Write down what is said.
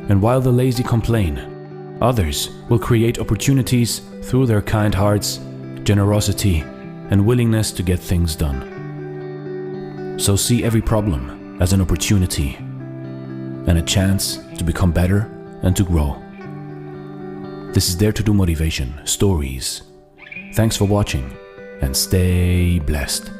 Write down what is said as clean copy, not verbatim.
And while the lazy complain, others will create opportunities through their kind hearts, generosity, and willingness to get things done. So see every problem as an opportunity and a chance to become better and to grow. This is Dare to Do Motivation Stories. Thanks for watching and stay blessed.